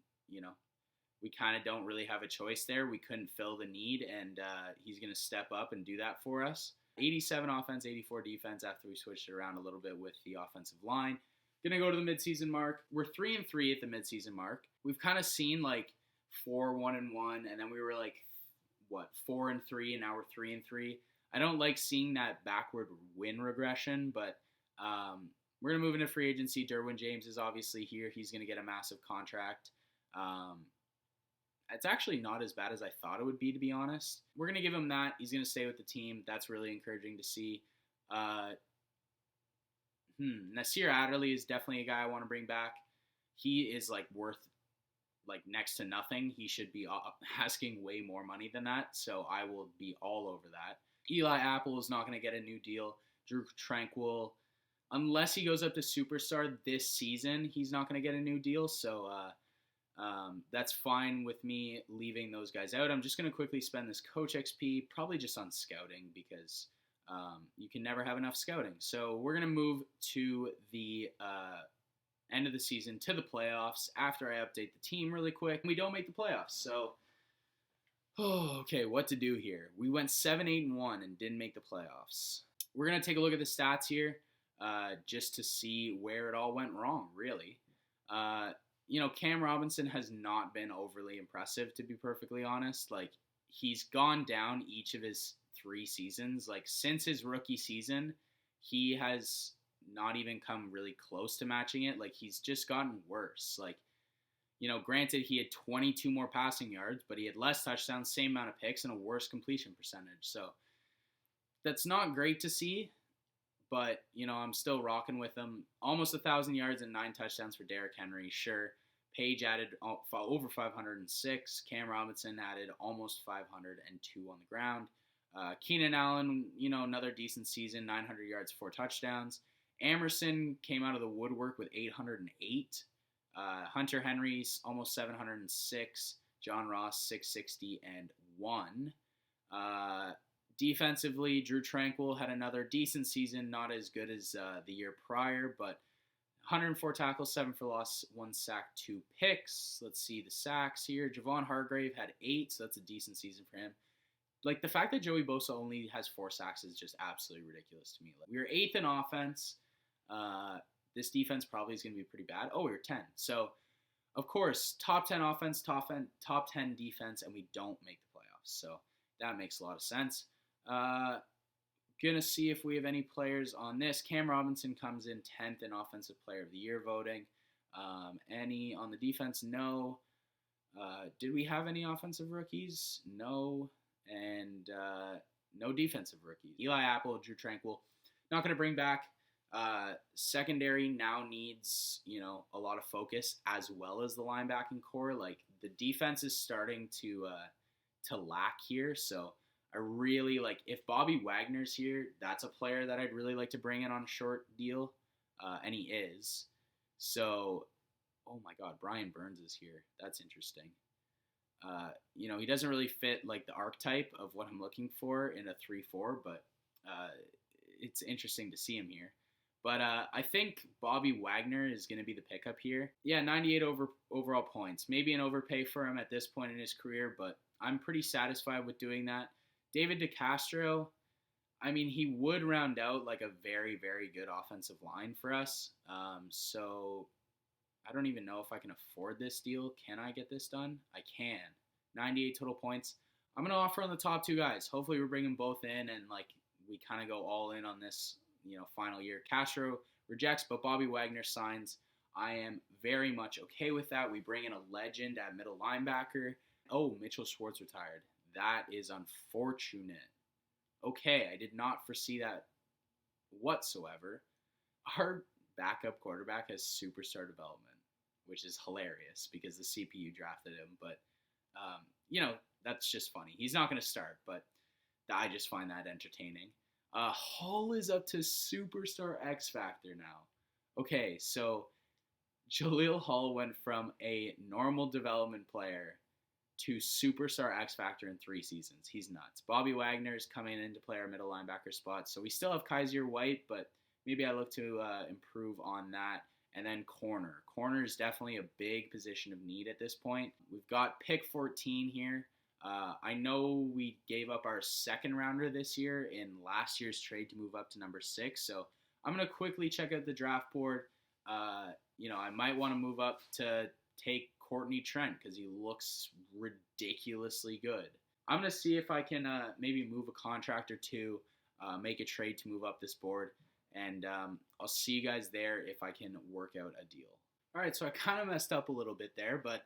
we kind of don't really have a choice there. We couldn't fill the need, and he's going to step up and do that for us. 87 offense, 84 defense after we switched it around a little bit with the offensive line. Going to go to the midseason mark. We're 3-3 at the midseason mark. We've kind of seen 4-1-1, and then we were 4-3, and now we're 3-3. I don't like seeing that backward win regression, but we're going to move into free agency. Derwin James is obviously here. He's going to get a massive contract. It's actually not as bad as I thought it would be, to be honest. We're going to give him that. He's going to stay with the team. That's really encouraging to see. Nasir Adderley is definitely a guy I want to bring back. He is worth next to nothing. He should be asking way more money than that, so I will be all over that. Eli Apple is not going to get a new deal. Drew Tranquil, unless he goes up to superstar this season, he's not going to get a new deal, so that's fine with me leaving those guys out. I'm just going to quickly spend this coach XP, probably just on scouting, because you can never have enough scouting. So we're going to move to the end of the season, to the playoffs, after I update the team really quick. We don't make the playoffs, so okay, what to do here? We went 7-8-1 and didn't make the playoffs. We're going to take a look at the stats here just to see where it all went wrong, really. Cam Robinson has not been overly impressive, to be perfectly honest. He's gone down each of his 3 seasons. Since his rookie season, he has not even come really close to matching it. He's just gotten worse. Granted, he had 22 more passing yards, but he had less touchdowns, same amount of picks, and a worse completion percentage. So that's not great to see, but, I'm still rocking with him. Almost 1,000 yards and 9 touchdowns for Derrick Henry, sure. Page added over 506. Cam Robinson added almost 502 on the ground. Keenan Allen, another decent season, 900 yards, 4 touchdowns. Emerson came out of the woodwork with 808. Hunter Henry's almost 706. John Ross, 660 and 1. Defensively, Drew Tranquil had another decent season, not as good as the year prior, but 104 tackles, 7 for loss, 1 sack, 2 picks. Let's see the sacks here. Javon Hargrave had 8, so that's a decent season for him. Like, the fact that Joey Bosa only has 4 sacks is just absolutely ridiculous to me. Like, we were 8th in offense. This defense probably is going to be pretty bad. Oh, we were 10. So, of course, top 10 offense, top 10 defense, and we don't make the playoffs. So, that makes a lot of sense. Gonna see if we have any players on this. Cam Robinson comes in 10th in Offensive Player of the Year voting. Any on the defense? No. Did we have any offensive rookies? No. And no defensive rookies. Eli Apple, Drew Tranquil. Not going to bring back. Secondary now needs, a lot of focus as well as the linebacking core. Like, the defense is starting to lack here. So I really like, if Bobby Wagner's here, that's a player that I'd really like to bring in on a short deal. And he is. So, oh my God, Brian Burns is here. That's interesting. He doesn't really fit like the archetype of what I'm looking for in a 3-4, but it's interesting to see him here. But I think Bobby Wagner is going to be the pickup here. Yeah, 98 overall points. Maybe an overpay for him at this point in his career, but I'm pretty satisfied with doing that. David DeCastro, I mean, he would round out like a very, very good offensive line for us. So I don't even know if I can afford this deal. Can I get this done? I can. 98 total points. I'm going to offer on the top 2 guys. Hopefully we bring them both in and like we kind of go all in on this, final year. Castro rejects, but Bobby Wagner signs. I am very much okay with that. We bring in a legend at middle linebacker. Oh, Mitchell Schwartz retired. That is unfortunate. Okay, I did not foresee that whatsoever. Our backup quarterback has superstar development, which is hilarious because the CPU drafted him. But, that's just funny. He's not going to start, but I just find that entertaining. Hall is up to superstar X Factor now. Okay, so Jaleel Hall went from a normal development player to superstar X Factor in 3 seasons. He's nuts. Bobby Wagner is coming in to play our middle linebacker spot. So we still have Kaiser White, but maybe I look to improve on that. And then corner. Corner is definitely a big position of need at this point. We've got pick 14 here. I know we gave up our second rounder this year in last year's trade to move up to number 6. So I'm going to quickly check out the draft board. I might want to move up to take Courtney Trent because he looks ridiculously good. I'm going to see if I can maybe move a contract or 2, make a trade to move up this board, and I'll see you guys there if I can work out a deal. All right, so I kind of messed up a little bit there, but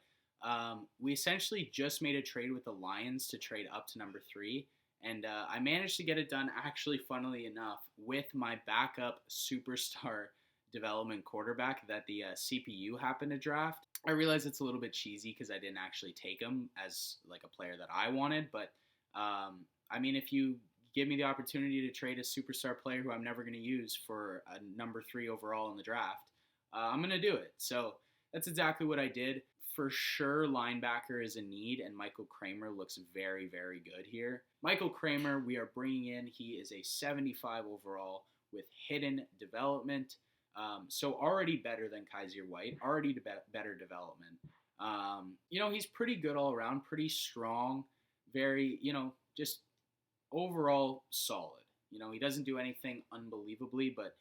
we essentially just made a trade with the Lions to trade up to number 3, and I managed to get it done, actually, funnily enough, with my backup superstar development quarterback that the CPU happened to draft. I realize it's a little bit cheesy because I didn't actually take him as like a player that I wanted, but I mean, if you give me the opportunity to trade a superstar player who I'm never going to use for a number 3 overall in the draft, I'm going to do it. So that's exactly what I did. For sure, linebacker is a need, and Michael Kramer looks very, very good here. Michael Kramer, we are bringing in. He is a 75 overall with hidden development. So already better than Kaiser White, already better development. He's pretty good all around, pretty strong, very, just overall solid. He doesn't do anything unbelievably, but,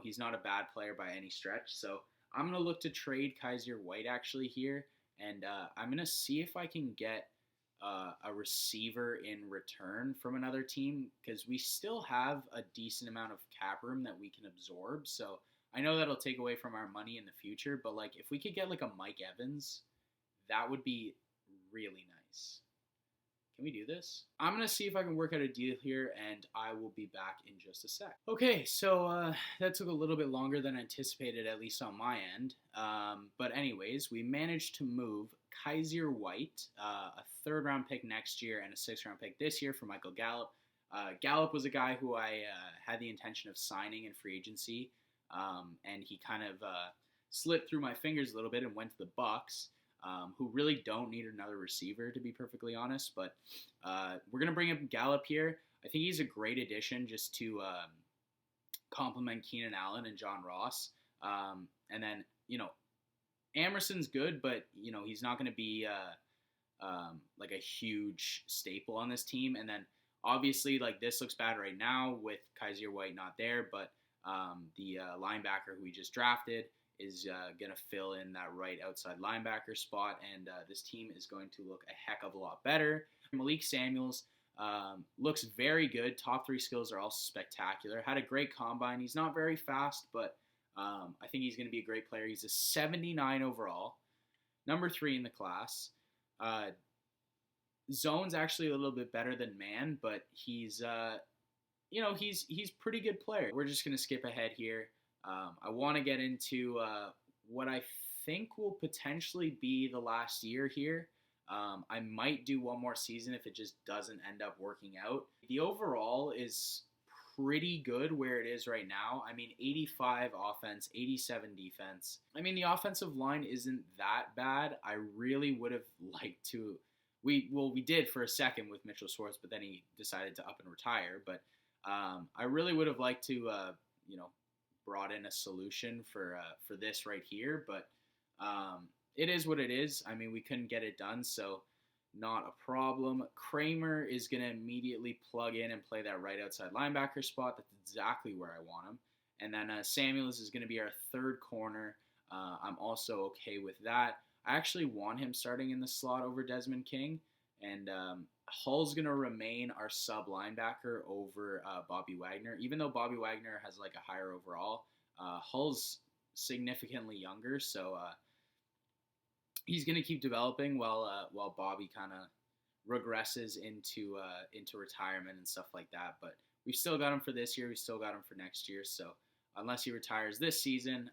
he's not a bad player by any stretch. So I'm going to look to trade Kaiser White actually here, and I'm going to see if I can get a receiver in return from another team because we still have a decent amount of cap room that we can absorb. So I know that'll take away from our money in the future, but like if we could get like a Mike Evans, that would be really nice. Can we do this? I'm going to see if I can work out a deal here, and I will be back in just a sec. Okay, so that took a little bit longer than anticipated, at least on my end. But anyways, we managed to move Kaiser White, a 3rd-round pick next year and a 6th-round pick this year for Michael Gallup. Gallup was a guy who I had the intention of signing in free agency. And he kind of slipped through my fingers a little bit and went to the Bucks, who really don't need another receiver, to be perfectly honest. But we're going to bring up Gallup here. I think he's a great addition just to complement Keenan Allen and John Ross. And then, Amerson's good, but, he's not going to be like a huge staple on this team. And then obviously, like, this looks bad right now with Kaiser White not there, but the linebacker who we just drafted is going to fill in that right outside linebacker spot, and this team is going to look a heck of a lot better. Malik Samuels looks very good. Top 3 skills are all spectacular. Had a great combine. He's not very fast, but I think he's going to be a great player. He's a 79 overall, number 3 in the class. Zone's actually a little bit better than man, but he's pretty good player. We're just going to skip ahead here. I want to get into what I think will potentially be the last year here. I might do one more season if it just doesn't end up working out. The overall is pretty good where it is right now. I mean, 85 offense, 87 defense. I mean, the offensive line isn't that bad. I really would have liked to. We did for a second with Mitchell Schwartz, but then he decided to up and retire. But I really would have liked to, brought in a solution for this right here. But it is what it is. I mean, we couldn't get it done, so not a problem. Kramer is going to immediately plug in and play that right outside linebacker spot. That's exactly where I want him. And then Samuels is going to be our third corner. I'm also okay with that. I actually want him starting in the slot over Desmond King. And Hull's going to remain our sub linebacker over Bobby Wagner. Even though Bobby Wagner has like a higher overall, Hull's significantly younger, so he's going to keep developing while Bobby kind of regresses into retirement and stuff like that. But we've still got him for this year. We still got him for next year. So unless he retires this season,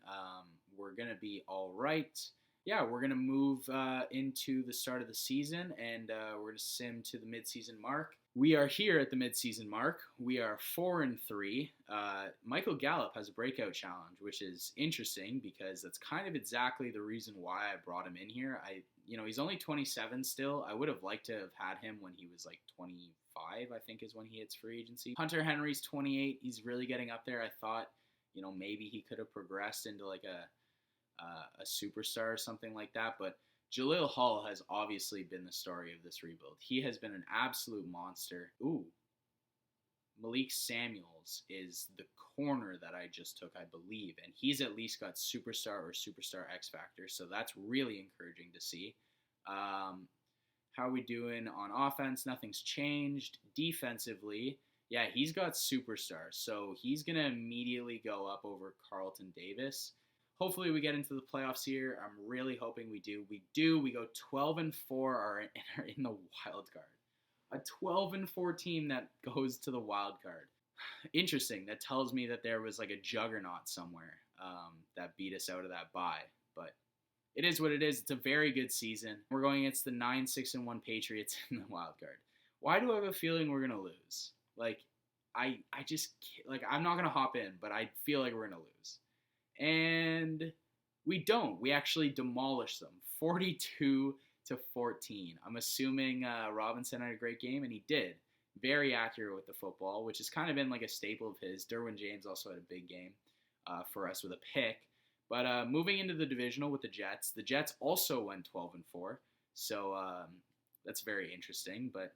we're going to be all right. Yeah, we're going to move into the start of the season, and we're going to sim to the midseason mark. We are here at the midseason mark. We are 4-3. Michael Gallup has a breakout challenge, which is interesting because that's kind of exactly the reason why I brought him in here. He's only 27 still. I would have liked to have had him when he was like 25, I think is when he hits free agency. Hunter Henry's 28. He's really getting up there. I thought, maybe he could have progressed into like a superstar or something like that, but Jaleel Hull has obviously been the story of this rebuild. He has been an absolute monster. Ooh, Malik Samuels is the corner that I just took, I believe, and he's at least got superstar or superstar X Factor, so that's really encouraging to see. How are we doing on offense? Nothing's changed. Defensively, yeah, he's got superstar, so he's going to immediately go up over Carlton Davis. Hopefully we get into the playoffs here. I'm really hoping we do. We do. We go 12-4 are in the wild card. A 12-4 team that goes to the wild card. Interesting. That tells me that there was like a juggernaut somewhere that beat us out of that bye. But it is what it is. It's a very good season. We're going against the 9-6-1 Patriots in the wild card. Why do I have a feeling we're gonna lose? Like I just like I'm not gonna hop in, but I feel like we're gonna lose. And we don't. We actually demolish them, 42-14. I'm assuming Robinson had a great game, and he did. Very accurate with the football, which has kind of been like a staple of his. Derwin James also had a big game for us with a pick. But moving into the divisional with the Jets also went 12-4. So that's very interesting. But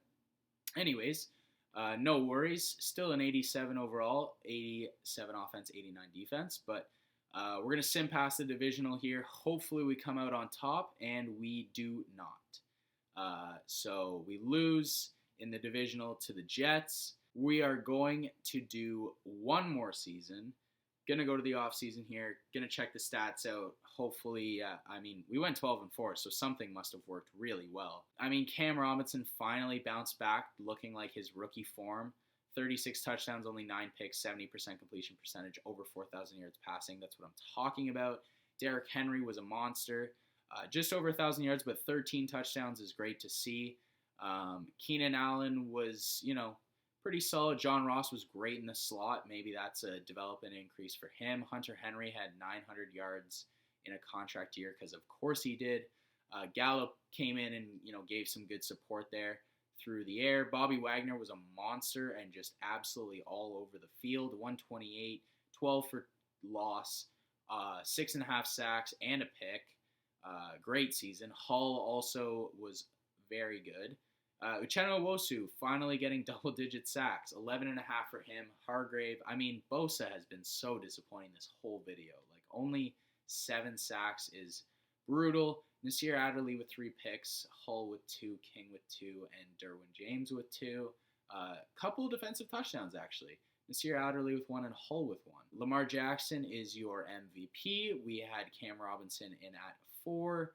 anyways, no worries. Still an 87 overall, 87 offense, 89 defense. But we're going to sim past the divisional here. Hopefully we come out on top, and we do not. So we lose in the divisional to the Jets. We are going to do one more season. Going to go to the off season here. Going to check the stats out. Hopefully, we went 12-4, so something must have worked really well. Cam Robinson finally bounced back, looking like his rookie form. 36 touchdowns, only 9 picks, 70% completion percentage, over 4,000 yards passing. That's what I'm talking about. Derrick Henry was a monster. Just over 1,000 yards, but 13 touchdowns is great to see. Keenan Allen was, pretty solid. John Ross was great in the slot. Maybe that's a development increase for him. Hunter Henry had 900 yards in a contract year because, of course, he did. Gallup came in and, gave some good support there through the air. Bobby Wagner was a monster and just absolutely all over the field. 128, 12 for loss 6.5 sacks and a pick. Great season. Hull also was very good. Uchenna Nwosu finally getting double-digit sacks, 11.5 for him. Hargrave, I mean, Bosa has been so disappointing this whole video. Like, only 7 sacks is brutal. Nasir Adderley with 3 picks, Hull with 2, King with 2, and Derwin James with 2. Couple of defensive touchdowns, actually. Nasir Adderley with 1 and Hull with 1. Lamar Jackson is your MVP. We had Cam Robinson in at 4.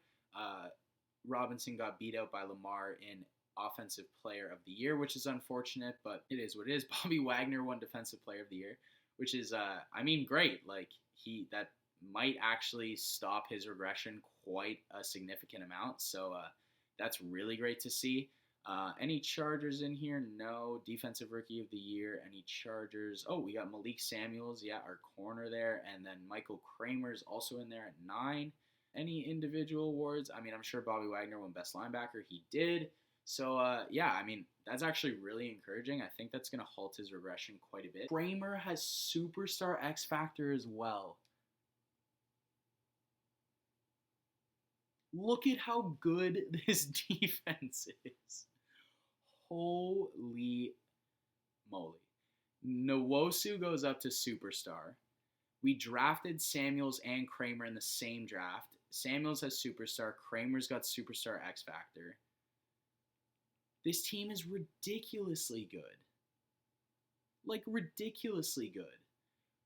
Robinson got beat out by Lamar in Offensive Player of the Year, which is unfortunate, but it is what it is. Bobby Wagner won Defensive Player of the Year, which is, great. Like, that might actually stop his regression quite a significant amount, so that's really great to see. Any Chargers in here? No. Defensive Rookie of the Year. Any Chargers? Oh, we got Malik Samuels, our corner there, and then Michael Kramer's also in there at 9. Any individual awards? I mean, I'm sure Bobby Wagner won Best Linebacker. He did. So, that's actually really encouraging. I think that's going to halt his regression quite a bit. Kramer has Superstar X Factor as well. Look at how good this defense is. Holy moly. Nwosu goes up to Superstar. We drafted Samuels and Kramer in the same draft. Samuels has Superstar. Kramer's got Superstar X Factor. This team is ridiculously good. Like, ridiculously good.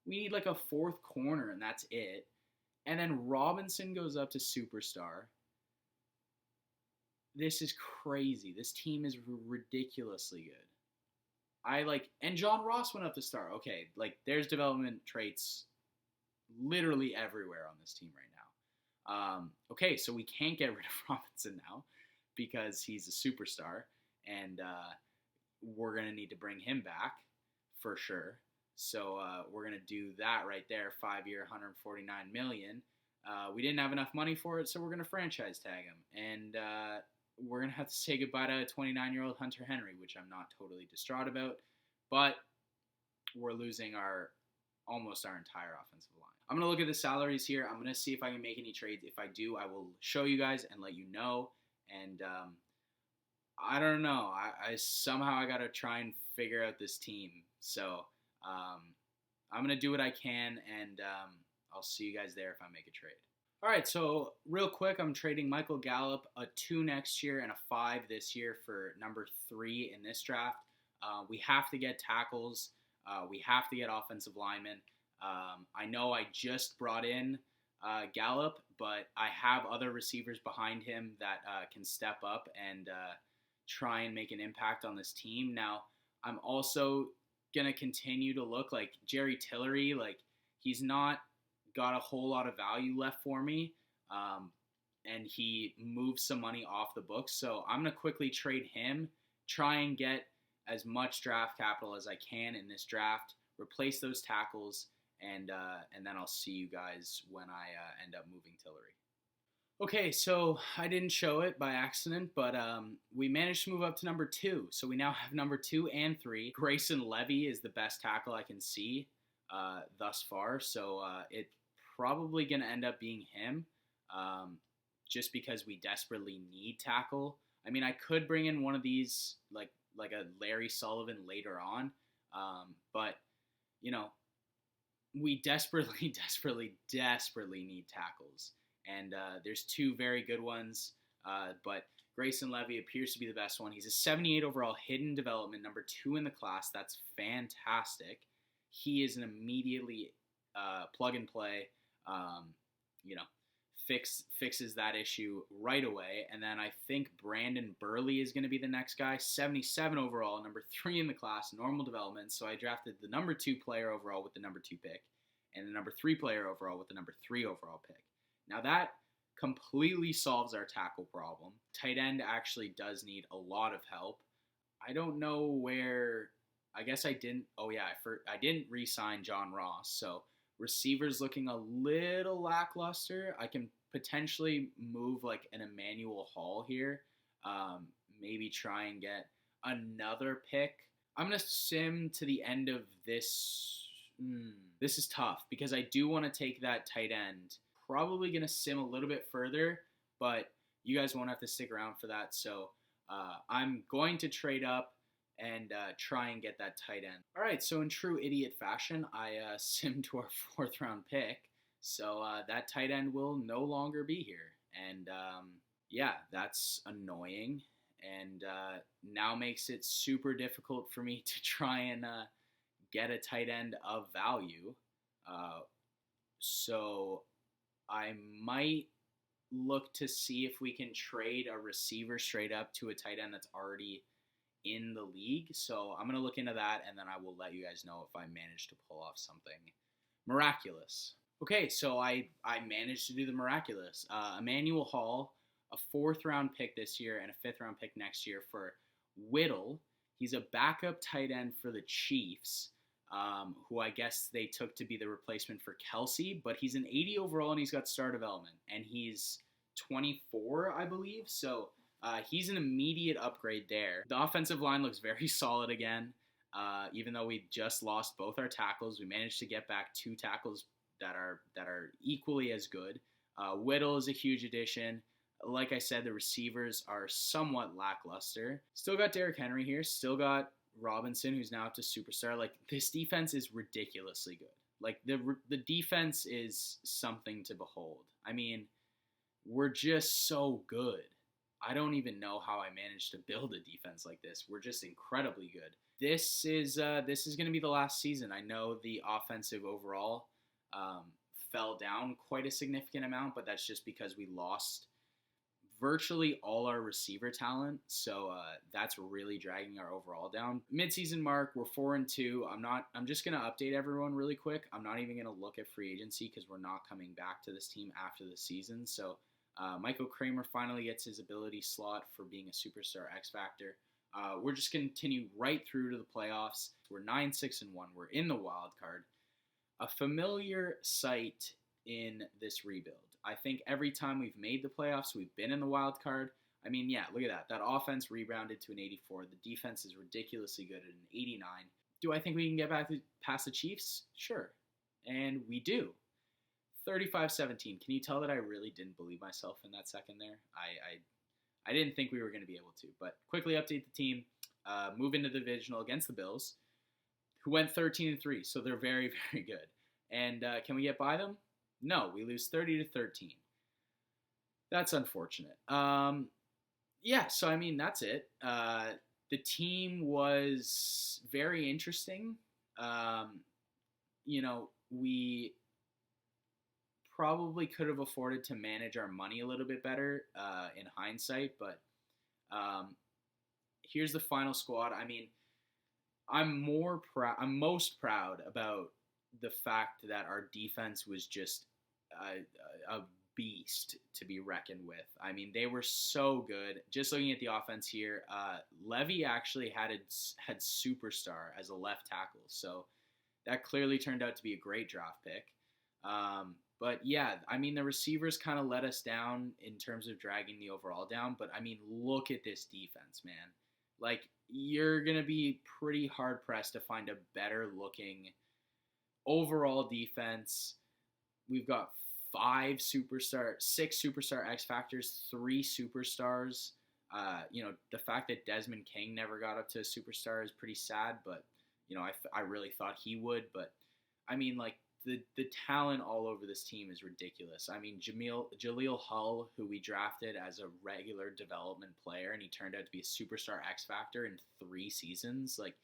We need like a 4th corner, and that's it. And then Robinson goes up to Superstar. This is crazy. This team is ridiculously good. And John Ross went up to star. Okay, like, there's development traits literally everywhere on this team right now. Okay, so we can't get rid of Robinson now because he's a superstar, and we're going to need to bring him back for sure. So we're going to do that right there, 5-year, $149 million. We didn't have enough money for it, so we're going to franchise tag him. And we're going to have to say goodbye to 29-year-old Hunter Henry, which I'm not totally distraught about. But we're losing almost our entire offensive line. I'm going to look at the salaries here. I'm going to see if I can make any trades. If I do, I will show you guys and let you know. And I don't know. I somehow got to try and figure out this team. So I'm going to do what I can, and I'll see you guys there if I make a trade. All right, so real quick, I'm trading Michael Gallup, a 2 next year and a 5 this year for number 3 in this draft. We have to get tackles. We have to get offensive linemen. I know I just brought in Gallup, but I have other receivers behind him that can step up and try and make an impact on this team. Now, I'm also going to continue to look like Jerry Tillery. Like, he's not got a whole lot of value left for me, and he moved some money off the books. So I'm going to quickly trade him, try and get as much draft capital as I can in this draft, replace those tackles, and then I'll see you guys when I end up moving Tillery. Okay, so I didn't show it by accident, but we managed to move up to number 2. So we now have number 2 and 3. Grayson Levy is the best tackle I can see thus far, so it's probably going to end up being him, just because we desperately need tackle. I mean, I could bring in one of these, like a Larry Sullivan later on, but, you know, we desperately need tackles. And there's 2 very good ones, but Grayson Levy appears to be the best one. He's a 78 overall hidden development, number 2 in the class. That's fantastic. He is an immediately plug and play, fixes that issue right away. And then I think Brandon Burley is going to be the next guy, 77 overall, number 3 in the class, normal development. So I drafted the number 2 player overall with the number 2 pick, and the number 3 player overall with the number 3 overall pick. Now that completely solves our tackle problem. Tight end actually does need a lot of help. I don't know where. I guess I didn't. Oh yeah, I didn't re-sign John Ross. So receivers looking a little lackluster. I can potentially move like an Emmanuel Hall here. Maybe try and get another pick. I'm gonna sim to the end of this This is tough because I do want to take that tight end. Probably going to sim a little bit further, but you guys won't have to stick around for that. So I'm going to trade up and try and get that tight end. All right, so in true idiot fashion, I simmed to our 4th round pick. So that tight end will no longer be here. And yeah, that's annoying. And now makes it super difficult for me to try and get a tight end of value. So I might look to see if we can trade a receiver straight up to a tight end that's already in the league. So I'm going to look into that, and then I will let you guys know if I manage to pull off something miraculous. Okay, so I managed to do the miraculous. Emmanuel Hall, a 4th round pick this year and a 5th round pick next year for Whittle. He's a backup tight end for the Chiefs, who I guess they took to be the replacement for Kelsey, but he's an 80 overall and he's got star development, and he's 24, I believe. So he's an immediate upgrade there. The offensive line looks very solid again. Even though we just lost both our tackles, we managed to get back 2 tackles that are equally as good. Whittle is a huge addition. Like I said, the receivers are somewhat lackluster. Still got Derrick Henry here. Still got Robinson, who's now up to superstar. Like, this defense is ridiculously good. Like, the defense is something to behold. I mean, we're just so good. I don't even know how I managed to build a defense like this. We're just incredibly good. This is going to be the last season. I know the offensive overall fell down quite a significant amount, but that's just because we lost virtually all our receiver talent, so that's really dragging our overall down. Mid-season mark, we're 4-2. I'm just gonna update everyone really quick. I'm not even gonna look at free agency because we're not coming back to this team after the season. So Michael Kramer finally gets his ability slot for being a superstar X Factor. We're just gonna continue right through to the playoffs. We're 9-6-1. We're in the wild card. A familiar sight in this rebuild. I think every time we've made the playoffs, we've been in the wild card. I mean, yeah, look at that. That offense rebounded to an 84. The defense is ridiculously good at an 89. Do I think we can get back past the Chiefs? Sure. And we do. 35-17. Can you tell that I really didn't believe myself in that second there? I didn't think we were going to be able to. But quickly update the team. Move into the divisional against the Bills, who went 13-3. So they're very, very good. And can we get by them? No, we lose 30-13. That's unfortunate. Yeah, so I mean, that's it. The team was very interesting. We probably could have afforded to manage our money a little bit better in hindsight, but here's the final squad. I mean, I'm most proud about the fact that our defense was just a beast to be reckoned with. I mean, they were so good. Just looking at the offense here, Levy actually had superstar as a left tackle, so that clearly turned out to be a great draft pick. But yeah, I mean, the receivers kind of let us down in terms of dragging the overall down, but I mean, look at this defense, man. Like, you're going to be pretty hard-pressed to find a better-looking overall defense. We've got 6 superstar X Factors, 3 superstars. The fact that Desmond King never got up to a superstar is pretty sad, but, I really thought he would. But, I mean, like, the talent all over this team is ridiculous. I mean, Jaleel Hull, who we drafted as a regular development player, and he turned out to be a superstar X Factor in 3 seasons. Like,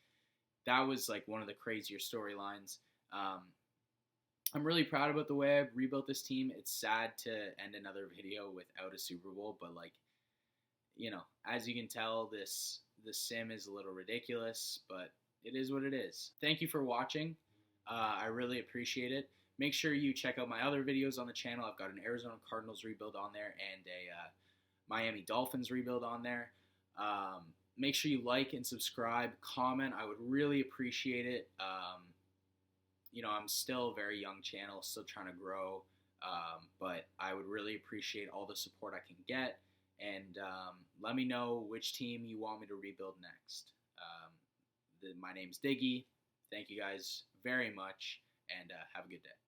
that was, like, one of the crazier storylines. I'm really proud about the way I rebuilt this team. It's sad to end another video without a Super Bowl, but as you can tell, the sim is a little ridiculous, but it is what it is. Thank you for watching. I really appreciate it. Make sure you check out my other videos on the channel. I've got an Arizona Cardinals rebuild on there and a Miami Dolphins rebuild on there. Make sure you like and subscribe, comment. I would really appreciate it. I'm still a very young channel, still trying to grow, but I would really appreciate all the support I can get, and let me know which team you want me to rebuild next. My name's Diggy. Thank you guys very much, and have a good day.